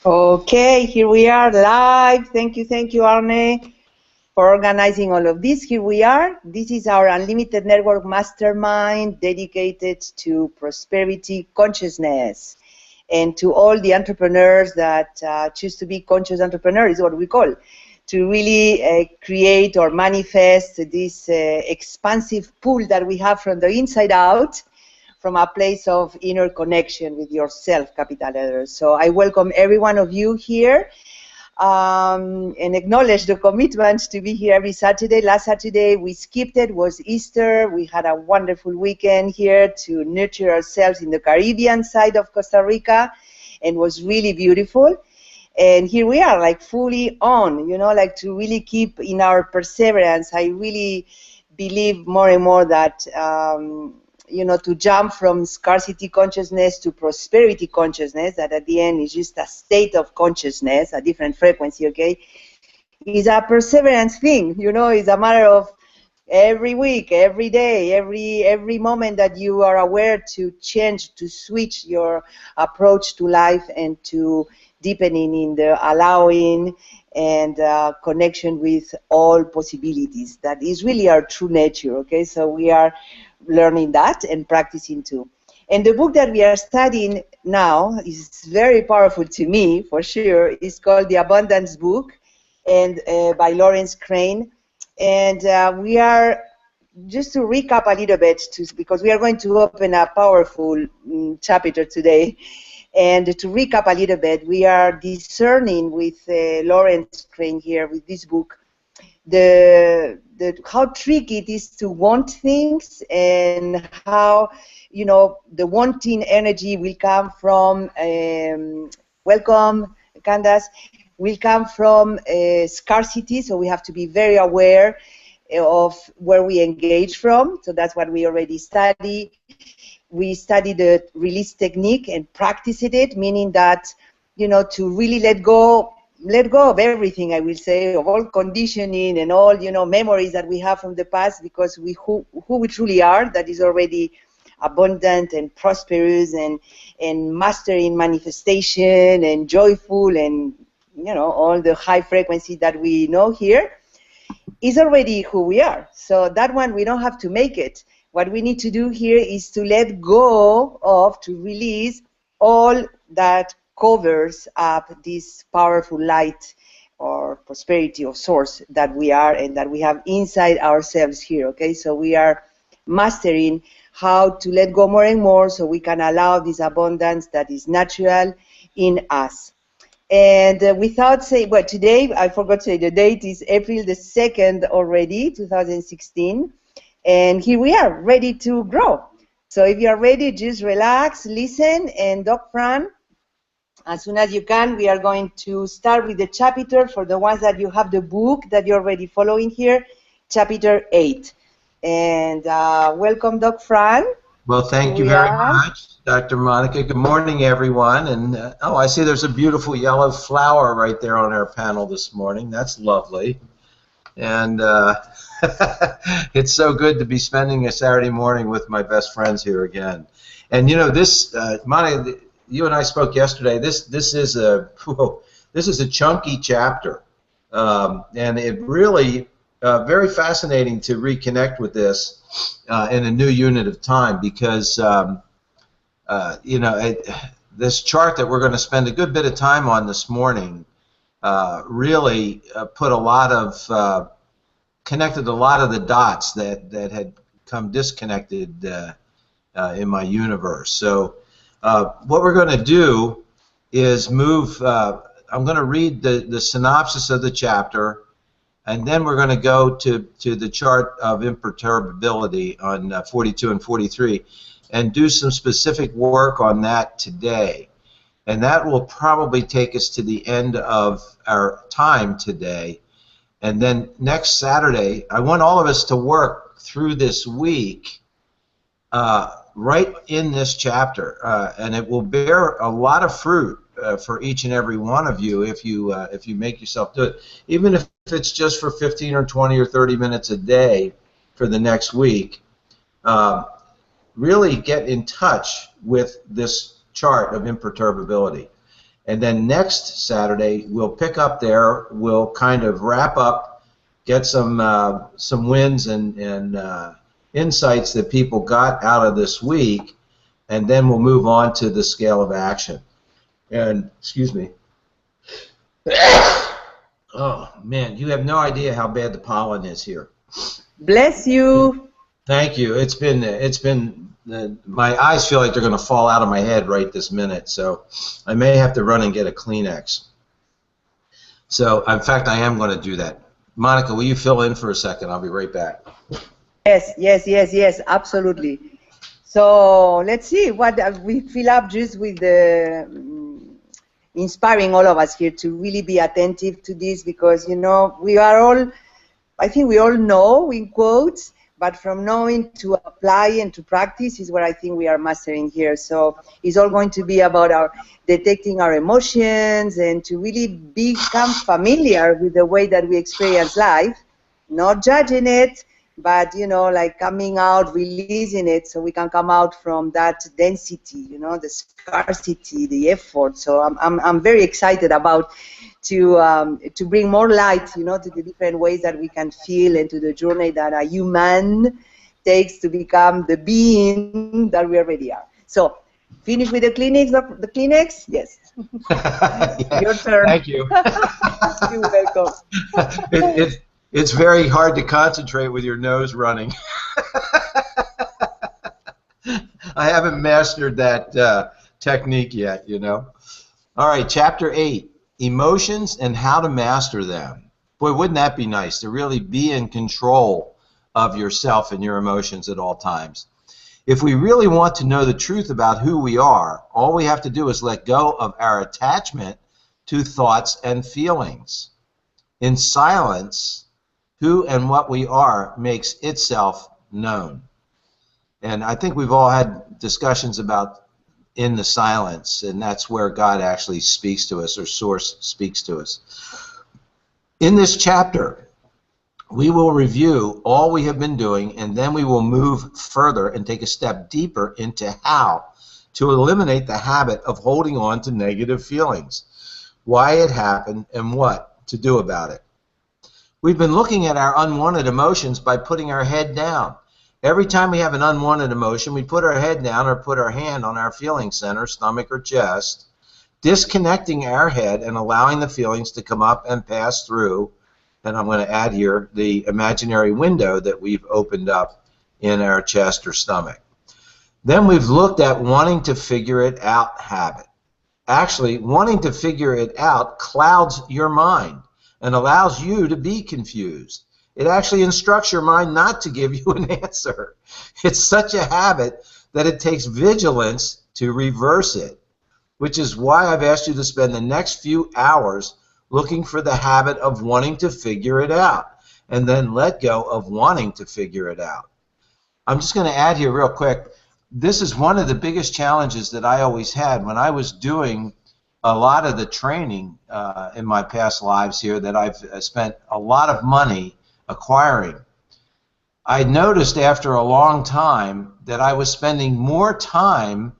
Okay, here we are live. Thank you, Arne, for organizing all of this. Here we are. This is our Unlimited Network Mastermind dedicated to prosperity consciousness and to all the entrepreneurs that choose to be conscious entrepreneurs, is what we call, to really create or manifest this expansive pull that we have from the inside out, from a place of inner connection with yourself, capital letters. So I welcome every one of you here and acknowledge the commitment to be here every Saturday. Last Saturday we skipped it, was Easter. We had a wonderful weekend here to nurture ourselves in the Caribbean side of Costa Rica, and was really beautiful. And here we are, like fully on, you know, like to really keep in our perseverance. I really believe more and more that you know, to jump from scarcity consciousness to prosperity consciousness, that at the end is just a state of consciousness, a different frequency, okay, is a perseverance thing, you know. It's a matter of every week, every day, every moment that you are aware to change, to switch your approach to life and to deepening in the allowing and connection with all possibilities. That is really our true nature, okay? So we are learning that and practicing too. And the book that we are studying now is very powerful to me, for sure. It's called The Abundance Book, and by Lawrence Crane. And we are, just to recap a little bit, because we are going to open a powerful chapter today. And to recap a little bit, we are discerning with Lawrence Crane here with this book how tricky it is to want things, and how, you know, the wanting energy will come from, welcome Candace, will come from scarcity, so we have to be very aware of where we engage from. So that's what we already study. We study the release technique and practice it, meaning that, you know, to really let go of everything, I will say, of all conditioning and all, you know, memories that we have from the past, because who we truly are, that is already abundant and prosperous and mastering manifestation and joyful and, you know, all the high frequency that we know here, is already who we are. So that one, we don't have to make it. What we need to do here is to let go of, to release all that covers up this powerful light or prosperity or source that we are and that we have inside ourselves here, okay? So we are mastering how to let go more and more so we can allow this abundance that is natural in us. And without saying, well, today, I forgot to say the date is April the 2nd already, 2016. And here we are, ready to grow. So if you are ready, just relax, listen, and Doc Fran, as soon as you can, we are going to start with the chapter for the ones that you have the book that you're already following here, chapter 8. And welcome, Doc Fran. Well, thank you very much, Dr. Monica. Good morning, everyone. And oh, I see there's a beautiful yellow flower right there on our panel this morning. That's lovely. And it's so good to be spending a Saturday morning with my best friends here again. And you know, this, Monica, you and I spoke yesterday. This is a chunky chapter, and it really very fascinating to reconnect with this in a new unit of time, because you know, this chart that we're going to spend a good bit of time on this morning really put a lot of connected a lot of the dots that had come disconnected in my universe. So what we're going to do is move. I'm going to read the synopsis of the chapter, and then we're going to go to the chart of imperturbability on 42 and 43 and do some specific work on that today. And that will probably take us to the end of our time today. And then next Saturday, I want all of us to work through this week right in this chapter, and it will bear a lot of fruit for each and every one of you if you make yourself do it. Even if it's just for 15 or 20 or 30 minutes a day for the next week, really get in touch with this chart of imperturbability. And then next Saturday, we'll pick up there. We'll kind of wrap up, get some wins and insights that people got out of this week, and then we'll move on to the scale of action. And, excuse me. Oh, man, you have no idea how bad the pollen is here. Bless you. Thank you. It's been my eyes feel like they're going to fall out of my head right this minute, so I may have to run and get a Kleenex. So, in fact, I am going to do that. Monica, will you fill in for a second? I'll be right back. Yes, absolutely. So let's see what we fill up just with the inspiring all of us here to really be attentive to this, because, you know, we are all, I think we all know in quotes, but from knowing to apply and to practice is what I think we are mastering here. So it's all going to be about our detecting our emotions and to really become familiar with the way that we experience life, not judging it, but, you know, like coming out, releasing it, so we can come out from that density, you know, the scarcity, the effort. So I'm very excited about to bring more light, you know, to the different ways that we can feel and to the journey that a human takes to become the being that we already are. So, finish with the Kleenex? The Kleenex? Yes. Yeah, your turn. Thank you. You're welcome. It's very hard to concentrate with your nose running. I haven't mastered that technique yet, you know. All right, Chapter 8. Emotions and how to master them. Boy, wouldn't that be nice to really be in control of yourself and your emotions at all times. If we really want to know the truth about who we are, all we have to do is let go of our attachment to thoughts and feelings. In silence, who and what we are makes itself known. And I think we've all had discussions about in the silence, and that's where God actually speaks to us, or Source speaks to us. In this chapter, we will review all we have been doing, and then we will move further and take a step deeper into how to eliminate the habit of holding on to negative feelings, why it happened, and what to do about it. We've been looking at our unwanted emotions by putting our head down. Every time we have an unwanted emotion, we put our head down or put our hand on our feeling center, stomach or chest, disconnecting our head and allowing the feelings to come up and pass through. And I'm going to add here the imaginary window that we've opened up in our chest or stomach. Then we've looked at wanting to figure it out habit. Actually, wanting to figure it out clouds your mind and allows you to be confused. It actually instructs your mind not to give you an answer. It's such a habit that it takes vigilance to reverse it, which is why I've asked you to spend the next few hours looking for the habit of wanting to figure it out, and then let go of wanting to figure it out. I'm just going to add here real quick, this is one of the biggest challenges that I always had when I was doing a lot of the training in my past lives here that I've spent a lot of money acquiring. I noticed after a long time that I was spending more time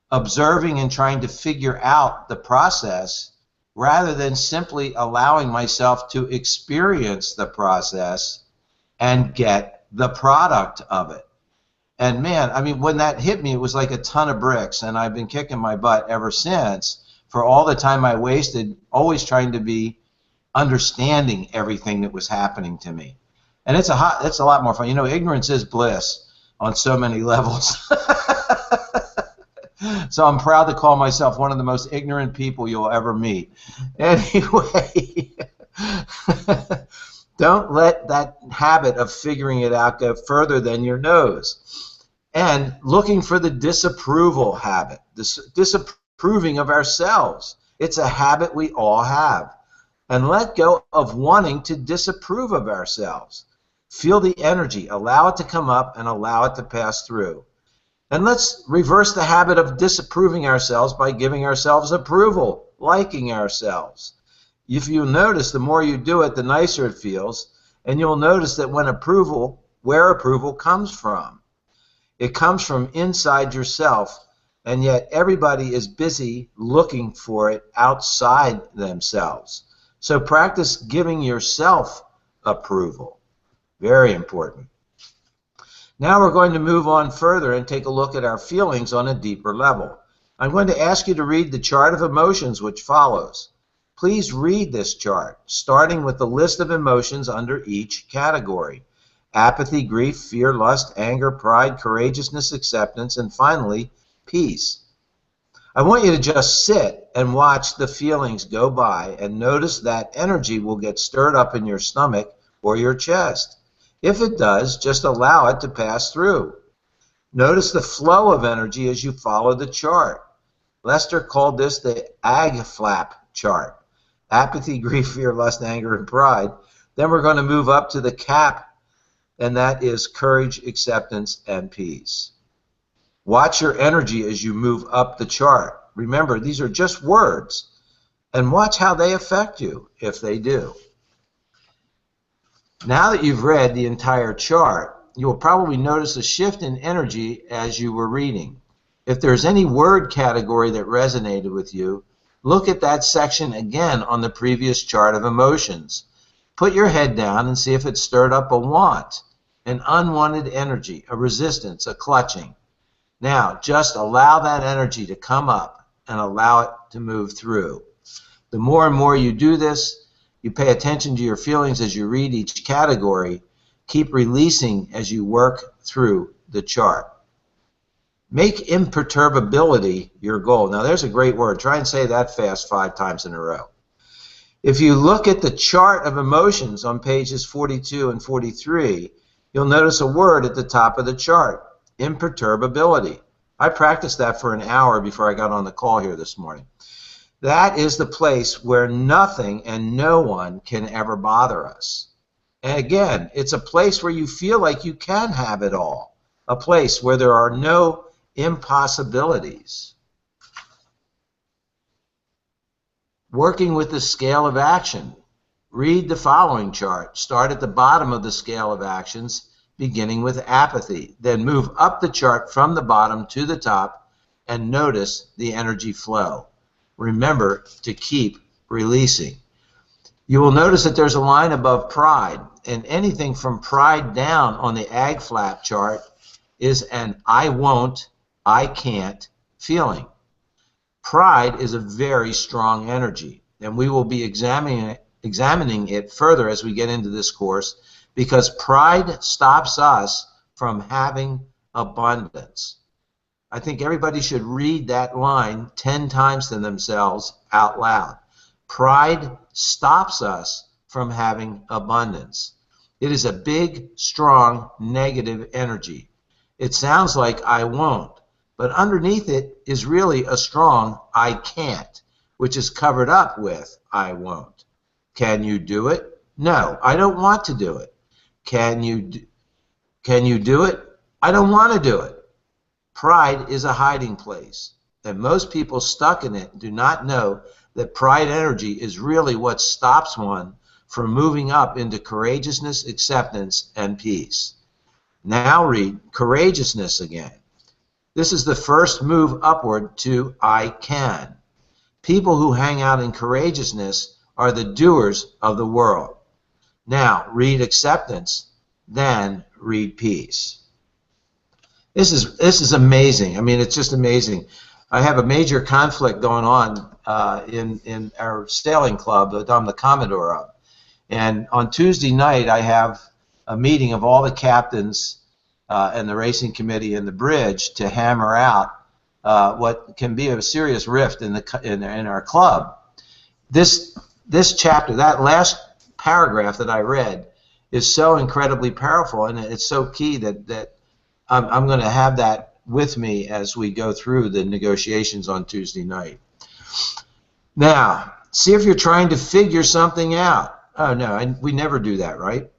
observing and trying to figure out the process rather than simply allowing myself to experience the process and get the product of it. And man, I mean, when that hit me, it was like a ton of bricks, and I've been kicking my butt ever since for all the time I wasted always trying to be understanding everything that was happening to me. And it's a lot more fun. You know, ignorance is bliss on so many levels. So I'm proud to call myself one of the most ignorant people you'll ever meet. Anyway, don't let that habit of figuring it out go further than your nose. And looking for the disapproval habit, disapproving of ourselves. It's a habit we all have. And let go of wanting to disapprove of ourselves. Feel the energy, allow it to come up and allow it to pass through. And let's reverse the habit of disapproving ourselves by giving ourselves approval, liking ourselves. If you notice, the more you do it, the nicer it feels, and you'll notice that when where approval comes from. It comes from inside yourself, and yet everybody is busy looking for it outside themselves. So practice giving yourself approval. Very important. Now we're going to move on further and take a look at our feelings on a deeper level. I'm going to ask you to read the chart of emotions which follows. Please read this chart, starting with the list of emotions under each category: apathy, grief, fear, lust, anger, pride, courageousness, acceptance, and finally, peace. I want you to just sit and watch the feelings go by and notice that energy will get stirred up in your stomach or your chest. If it does, just allow it to pass through. Notice the flow of energy as you follow the chart. Lester called this the ag flap chart. Apathy, grief, fear, lust, anger, and pride. Then we're going to move up to the cap, and that is courage, acceptance, and peace. Watch your energy as you move up the chart. Remember, these are just words, and watch how they affect you, if they do. Now that you've read the entire chart, you will probably notice a shift in energy as you were reading. If there's any word category that resonated with you, look at that section again on the previous chart of emotions. Put your head down and see if it stirred up a want, an unwanted energy, a resistance, a clutching. Now, just allow that energy to come up and allow it to move through. The more and more you do this, you pay attention to your feelings as you read each category, keep releasing as you work through the chart. Make imperturbability your goal. Now, there's a great word. Try and say that fast 5 times in a row. If you look at the chart of emotions on pages 42 and 43, you'll notice a word at the top of the chart: imperturbability. I practiced that for an hour before I got on the call here this morning. That is the place where nothing and no one can ever bother us. And again, it's a place where you feel like you can have it all, a place where there are no impossibilities. Working with the scale of action. Read the following chart. Start at the bottom of the scale of actions, beginning with apathy. Then move up the chart from the bottom to the top and notice the energy flow. Remember to keep releasing. You will notice that there's a line above pride, and anything from pride down on the ag flap chart is an I won't, I can't feeling. Pride is a very strong energy, and we will be examining it further as we get into this course, because pride stops us from having abundance. I think everybody should read that line 10 times to themselves out loud. Pride stops us from having abundance. It is a big, strong, negative energy. It sounds like I won't, but underneath it is really a strong I can't, which is covered up with I won't. Can you do it? No, I don't want to do it. Can you do it? I don't want to do it. Pride is a hiding place, and most people stuck in it do not know that pride energy is really what stops one from moving up into courageousness, acceptance, and peace. Now read courageousness again. This is the first move upward to I can. People who hang out in courageousness are the doers of the world. Now read acceptance, then read peace. This is amazing. I mean, it's just amazing. I have a major conflict going on in our sailing club that I'm the Commodore of. And on Tuesday night, I have a meeting of all the captains and the racing committee and the bridge to hammer out what can be a serious rift in our club. This chapter, that last paragraph that I read, is so incredibly powerful, and it's so key that I'm going to have that with me as we go through the negotiations on Tuesday night. Now, see if you're trying to figure something out. Oh, no, we never do that, right?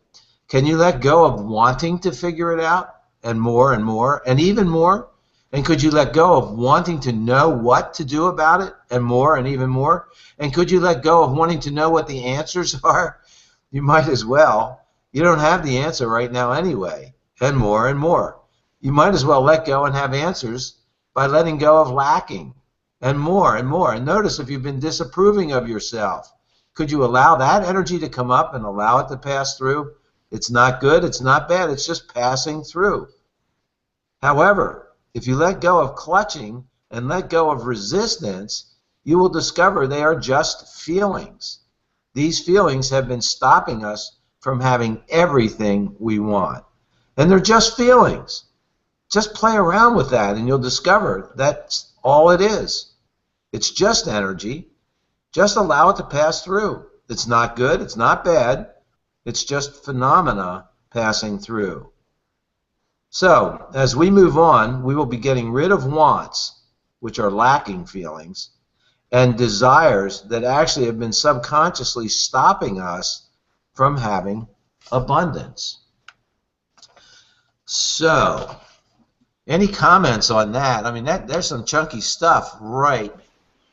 Can you let go of wanting to figure it out and more and even more? And could you let go of wanting to know what to do about it and more and even more? And could you let go of wanting to know what the answers are? You might as well. You don't have the answer right now anyway, and more and more. You might as well let go and have answers by letting go of lacking and more and more. And notice if you've been disapproving of yourself, could you allow that energy to come up and allow it to pass through? It's not good, it's not bad, it's just passing through. However, if you let go of clutching and let go of resistance, you will discover they are just feelings. These feelings have been stopping us from having everything we want. And they're just feelings. Just play around with that and you'll discover that's all it is. It's just energy. Just allow it to pass through. It's not good, it's not bad. It's just phenomena passing through. So, as we move on, we will be getting rid of wants, which are lacking feelings, and desires that actually have been subconsciously stopping us from having abundance. So, any comments on that? I mean, there's some chunky stuff right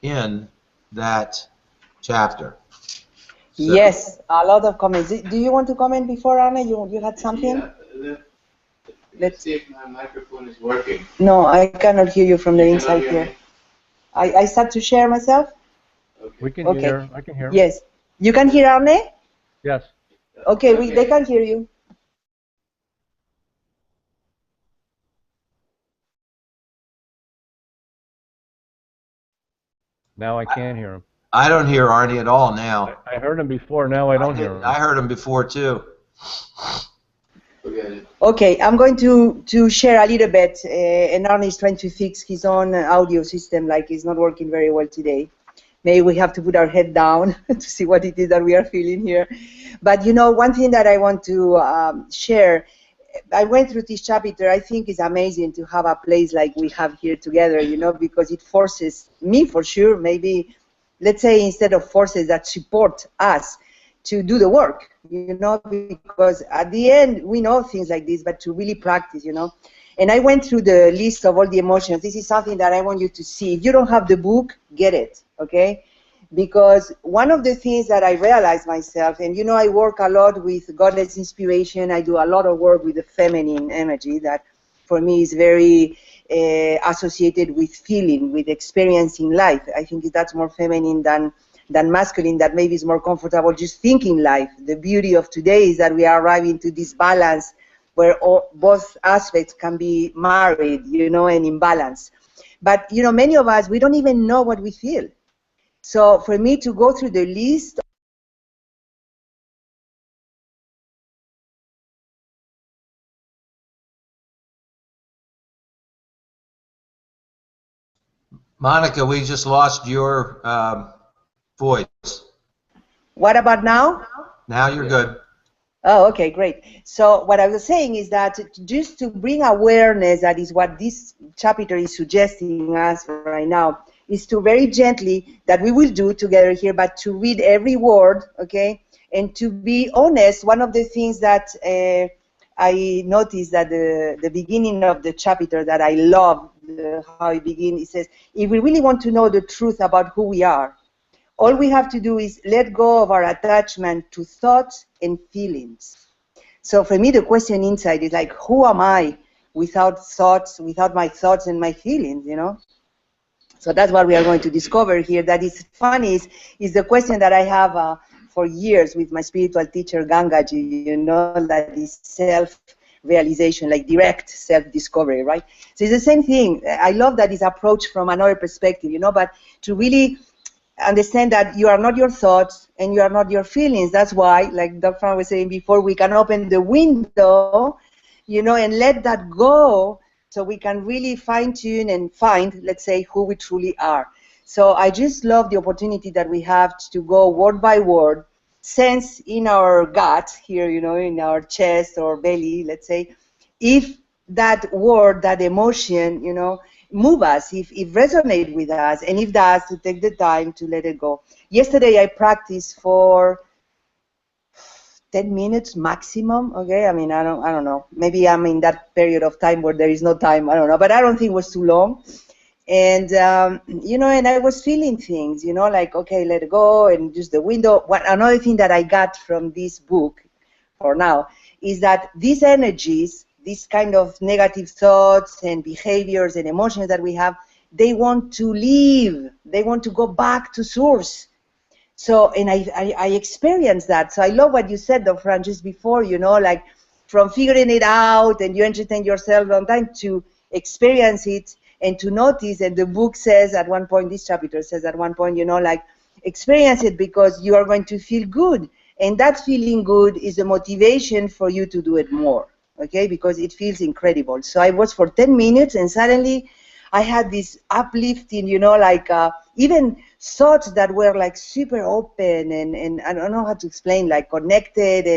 in that chapter. So, yes, a lot of comments. Do you want to comment before, Arne? You had something? Yeah, let's see if my microphone is working. No, I cannot hear you from the inside here. I start to share myself? Okay. We can Okay. hear. I can hear. Yes. You can hear Arne? Yes. Okay, they can hear you. Now I can hear him. I don't hear Arnie at all now. I heard him before. Now I don't hear him. I heard him before too. Okay, I'm going to share a little bit, and Arne is trying to fix his own audio system, like it's not working very well today. Maybe we have to put our head down to see what it is that we are feeling here. But you know, one thing that I want to share, I went through this chapter. I think it's amazing to have a place like we have here together, you know, because it forces me, for sure, maybe, let's say, instead of forces that support us to do the work, you know, because at the end we know things like this, but to really practice, you know. And I went through the list of all the emotions. This is something that I want you to see. If you don't have the book, get it, okay? Because one of the things that I realized myself, and you know, I work a lot with Godless Inspiration. I do a lot of work with the feminine energy that for me is very associated with feeling, with experiencing life. I think that's more feminine than masculine, that maybe is more comfortable just thinking life. The beauty of today is that we are arriving to this balance where both aspects can be married, you know, and in balance. But, you know, many of us, we don't even know what we feel. So for me to go through the list, Monica, we just lost your voice. what about now? Now you're good. Oh, okay, great. So what I was saying is that just to bring awareness, that is what this chapter is suggesting us right now, is to very gently, that we will do together here, but to read every word, okay, and to be honest. One of the things that I noticed that the beginning of the chapter that I love, how it begins, it says, if we really want to know the truth about who we are, all we have to do is let go of our attachment to thoughts and feelings. So for me, the question inside is like, who am I without thoughts, without my thoughts and my feelings, you know? So that's what we are going to discover here. That is funny, is the question that I have for years with my spiritual teacher, Gangaji, you know, that is self-realization, like direct self-discovery, right? So it's the same thing. I love that it's approached from another perspective, you know, but to really understand that you are not your thoughts and you are not your feelings. That's why, like Dr. Frank was saying before, we can open the window, you know, and let that go, so we can really fine-tune and find, let's say, who we truly are. So I just love the opportunity that we have to go word by word, sense in our gut here, you know, in our chest or belly, let's say, if that word, that emotion, you know, move us, if it resonates with us, and if does, to take the time to let it go. Yesterday I practiced for 10 minutes maximum, okay? I mean, I don't know. Maybe I'm in that period of time where there is no time, I don't know, but I don't think it was too long. And, you know, and I was feeling things, you know, like, okay, let it go, and just the window. Another thing that I got from this book for now is that these energies, these kind of negative thoughts and behaviors and emotions that we have, they want to leave. They want to go back to source. So, and I experienced that. So I love what you said, though, Fran, just before, you know, like from figuring it out and you entertain yourself a long time to experience it and to notice. And the book says at one point, this chapter says at one point, you know, like experience it because you are going to feel good. And that feeling good is a motivation for you to do it more, okay, because it feels incredible. So I was for 10 minutes and suddenly I had this uplifting, you know, like even thoughts that were like super open and I don't know how to explain, like connected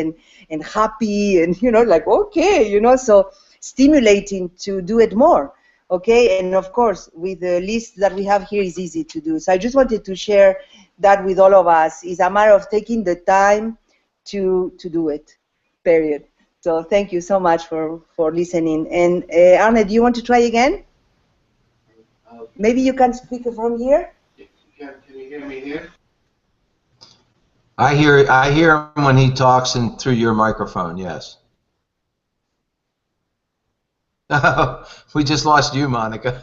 and happy and, you know, like, okay, you know, so stimulating to do it more, okay? And of course, with the list that we have here is easy to do. So I just wanted to share that with all of us. It's a matter of taking the time to do it, period. So thank you so much for listening. And Arne, do you want to try again? Maybe you can speak from here. Can you hear me here? I hear him when he talks and through your microphone. Yes. We just lost you, Monica.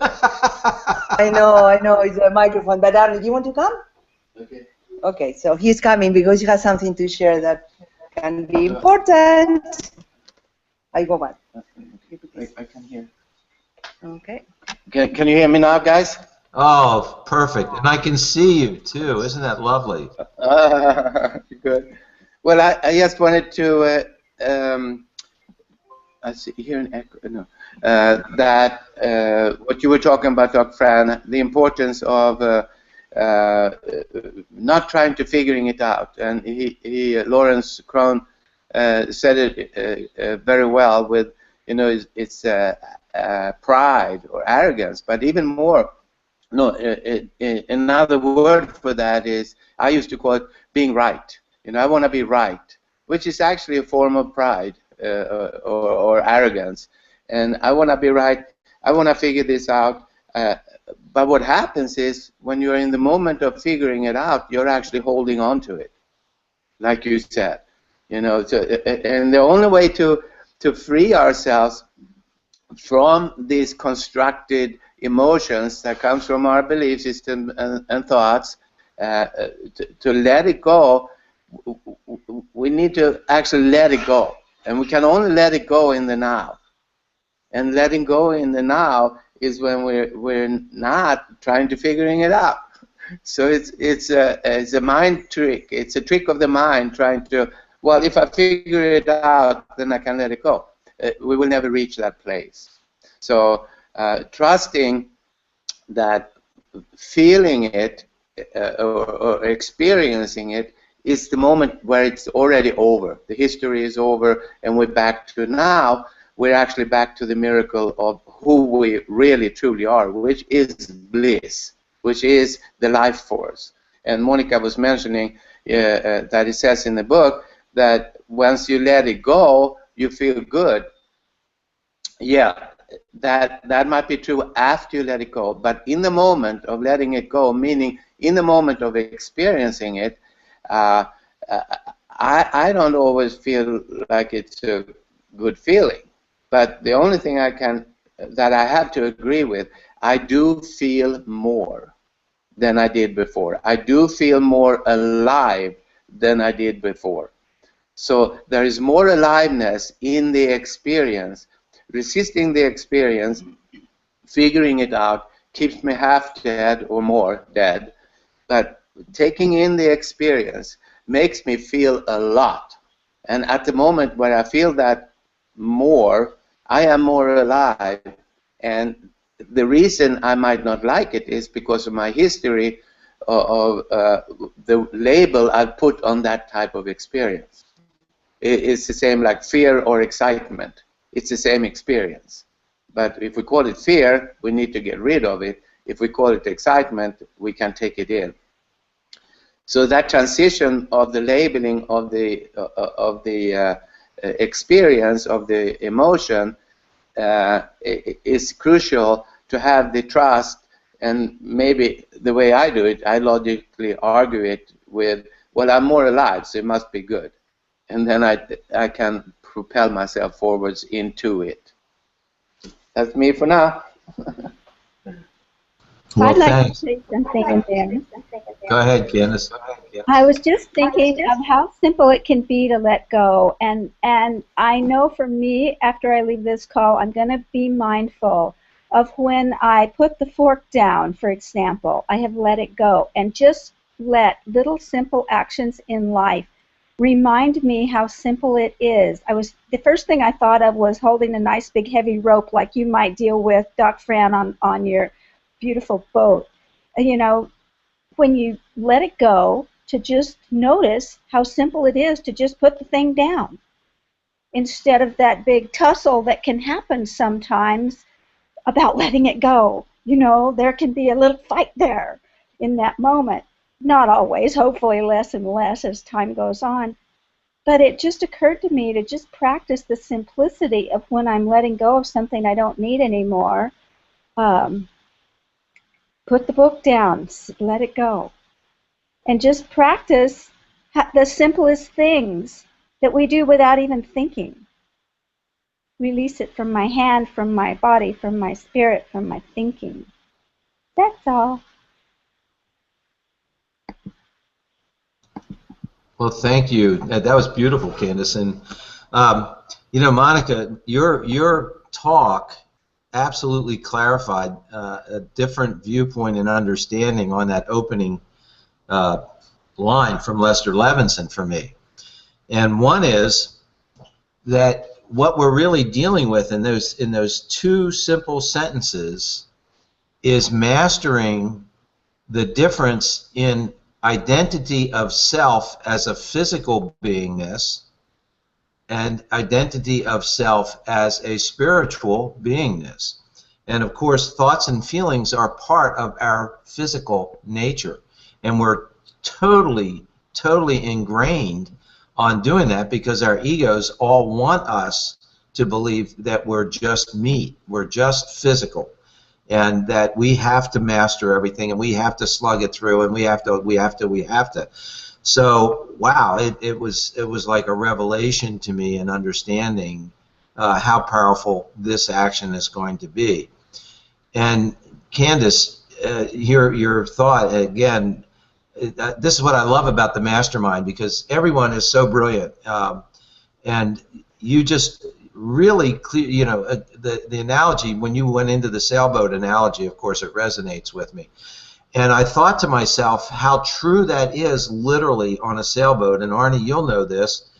I know. It's a microphone. But Arne, do you want to come? Okay. Okay, so he's coming because he has something to share that can be important. I go back. I can hear. Okay. Can you hear me now, guys? Oh, perfect. And I can see you, too. Isn't that lovely? Good. Well, I just wanted to, I see here an echo, no, that what you were talking about, Dr. Fran, the importance of not trying to figuring it out. And Lawrence Krohn said it very well with, you know, it's pride or arrogance, but even more, no, another word for that is, I used to call it being right. You know, I want to be right, which is actually a form of pride or arrogance. And I want to be right. I want to figure this out. But what happens is, when you're in the moment of figuring it out, you're actually holding on to it, like you said. You know, so, and the only way to free ourselves from these constructed emotions that comes from our belief system and thoughts, to let it go, we need to actually let it go. And we can only let it go in the now. And letting go in the now is when we're not trying to figuring it out. So it's a mind trick. It's a trick of the mind trying to, well, if I figure it out, then I can let it go. We will never reach that place. So trusting that feeling it or experiencing it is the moment where it's already over. The history is over, and we're back to now. We're actually back to the miracle of who we really truly are, which is bliss, which is the life force. And Monica was mentioning that it says in the book that once you let it go, you feel good. Yeah, that might be true after you let it go, but in the moment of letting it go, meaning in the moment of experiencing it, I don't always feel like it's a good feeling. But the only thing that I have to agree with, I do feel more than I did before. I do feel more alive than I did before. So there is more aliveness in the experience. Resisting the experience, figuring it out, keeps me half dead or more dead. But taking in the experience makes me feel a lot. And at the moment where I feel that more, I am more alive. And the reason I might not like it is because of my history of the label I've put on that type of experience. It's the same like fear or excitement. It's the same experience. But if we call it fear, we need to get rid of it. If we call it excitement, we can take it in. So that transition of the labeling of the experience of the emotion is crucial to have the trust. And maybe the way I do it, I logically argue it with, well, I'm more alive, so it must be good. And then I can propel myself forwards into it. That's me for now. Well, I'd like thanks. to say something in there. Go ahead, Candace. I was just thinking of how simple it can be to let go, and I know for me, after I leave this call, I'm going to be mindful of when I put the fork down, for example. I have let it go, and just let little simple actions in life remind me how simple it is. The first thing I thought of was holding a nice big heavy rope like you might deal with, Doc Fran, on your beautiful boat. You know, when you let it go, to just notice how simple it is to just put the thing down instead of that big tussle that can happen sometimes about letting it go. You know, there can be a little fight there in that moment. Not always, hopefully less and less as time goes on. But it just occurred to me to just practice the simplicity of when I'm letting go of something I don't need anymore. Put the book down, let it go. And just practice the simplest things that we do without even thinking. Release it from my hand, from my body, from my spirit, from my thinking. That's all. Well, thank you. That was beautiful, Candace. And you know, Monica, your talk absolutely clarified a different viewpoint and understanding on that opening line from Lester Levinson for me. And one is that what we're really dealing with in those two simple sentences is mastering the difference in identity of self as a physical beingness and identity of self as a spiritual beingness. And of course, thoughts and feelings are part of our physical nature. And we're totally ingrained on doing that because our egos all want us to believe that we're just meat, we're just physical, and that we have to master everything and we have to slug it through and we have to. So, wow, it was like a revelation to me in understanding how powerful this action is going to be. And Candace, your thought again. This is what I love about the mastermind, because everyone is so brilliant, and you just really clear. You know, the analogy when you went into the sailboat analogy, of course, it resonates with me. And I thought to myself how true that is, literally on a sailboat. And Arnie, you'll know this.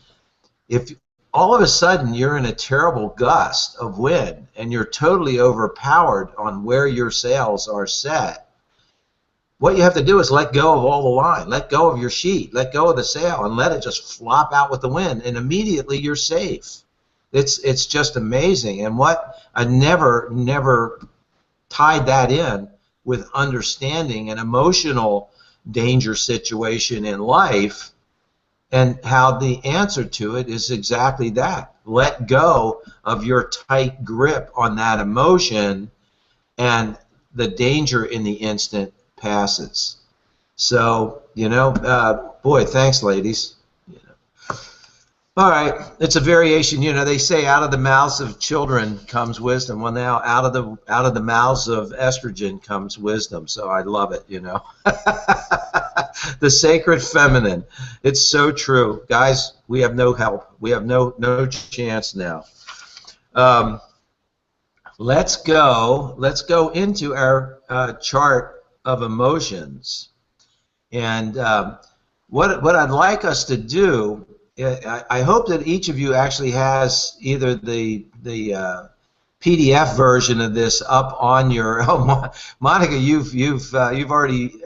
If all of a sudden you're in a terrible gust of wind and you're totally overpowered on where your sails are set, what you have to do is let go of all the line, let go of your sheet, let go of the sail, and let it just flop out with the wind, and immediately you're safe. It's just amazing. And what I never tied that in with understanding an emotional danger situation in life, and how the answer to it is exactly that. Let go of your tight grip on that emotion, and the danger in the instant passes. So, you know, boy, thanks, ladies. You know. All right, it's a variation. You know, they say out of the mouths of children comes wisdom. Well, now out of the mouths of estrogen comes wisdom. So I love it. You know, the sacred feminine. It's so true, guys. We have no help. We have no chance now. Let's go into our chart of emotions, and what I'd like us to do, I hope that each of you actually has either the PDF version of this up on your. Oh, Monica, you've already